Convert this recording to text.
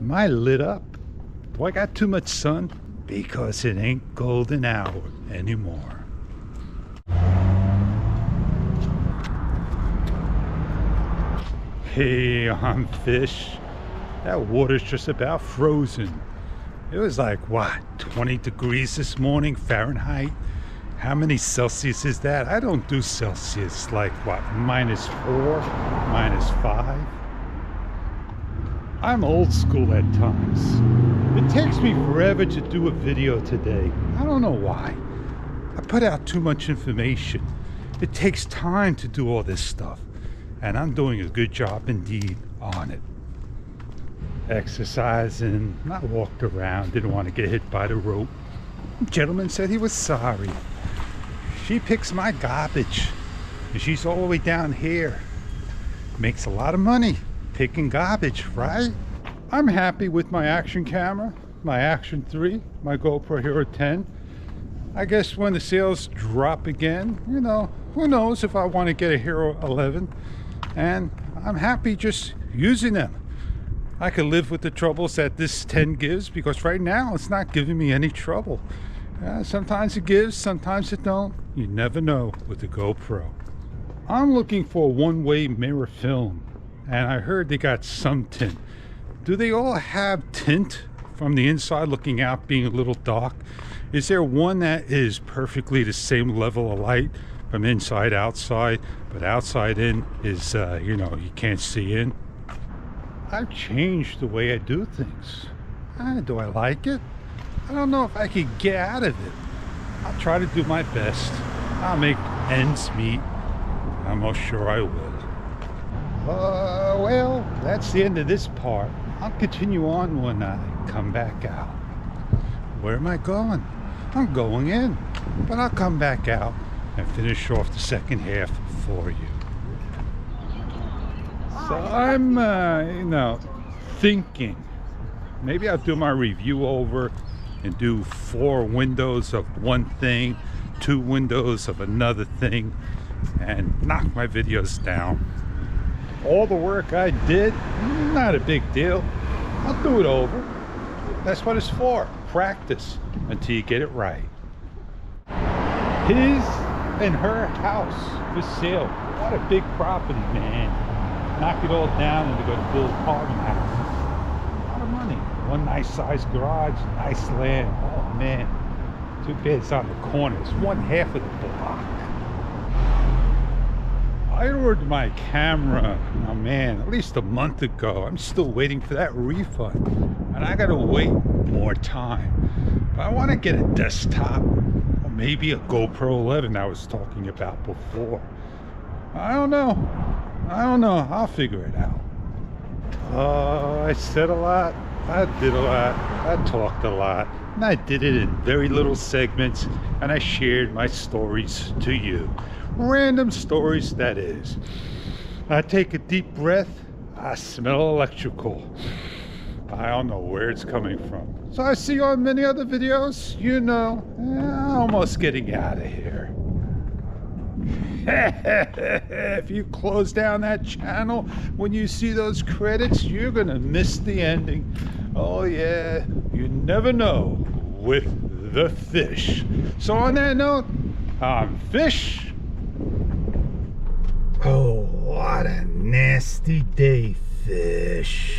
Am I lit up? Do I got too much sun? Because it ain't golden hour anymore. Hey, I'm Fish. That water's just about frozen. It was like, what, 20 degrees this morning, Fahrenheit? How many Celsius is that? I don't do Celsius, like what, -4, -5? I'm old school at times. It takes me forever to do a video today. I don't know why. I put out too much information. It takes time to do all this stuff. And I'm doing a good job indeed on it. Exercising, I walked around, didn't want to get hit by the rope. The gentleman said he was sorry. She picks my garbage. And she's all the way down here. Makes a lot of money picking garbage, right? I'm happy with my action camera, my Action 3, my GoPro Hero 10. I guess when the sales drop again, you know, who knows if I want to get a Hero 11. And I'm happy just using them. I could live with the troubles that this 10 gives, because right now it's not giving me any trouble. Sometimes it gives, sometimes it don't. You never know with the GoPro. I'm looking for a one-way mirror film, and I heard they got some tint. Do they all have tint from the inside looking out being a little dark? Is there one that is perfectly the same level of light from inside outside, but outside in is, you know, you can't see in? I've changed the way I do things. Do I like it? I don't know if I could get out of it. I'll try to do my best. I'll make ends meet. I'm most sure I will. Well, that's the end of this part. I'll continue on when I come back out. Where am I going? I'm going in, but I'll come back out and finish off the second half for you. So I'm, you know, thinking maybe I'll do my review over and do 4 windows of one thing, 2 windows of another thing, and knock my videos down. All the work I did, not a big deal. I'll do it over. That's what it's for. Practice until you get it right. His and her house for sale. What a big property, man. Knock it all down and they're going to build apartment houses. A lot of money. One nice sized garage, nice land. Oh man. Too bad it's on the corner. It's one half of the block. I ordered my camera, oh man, at least a month ago. I'm still waiting for that refund. And I gotta wait more time. But I want to get a desktop, or maybe a GoPro 11 I was talking about before. I don't know. I'll figure it out. I said a lot. I did a lot. I talked a lot. And I did it in very little segments. And I shared my stories to you. Random stories, that is. I take a deep breath. I smell electrical. I don't know where it's coming from. So I see you on many other videos. You know, almost getting out of here. If you close down that channel when you see those credits, you're gonna miss the ending. Oh yeah, you never know with the fish. So on that note, I'm Fish. Oh, what a nasty day, Fish.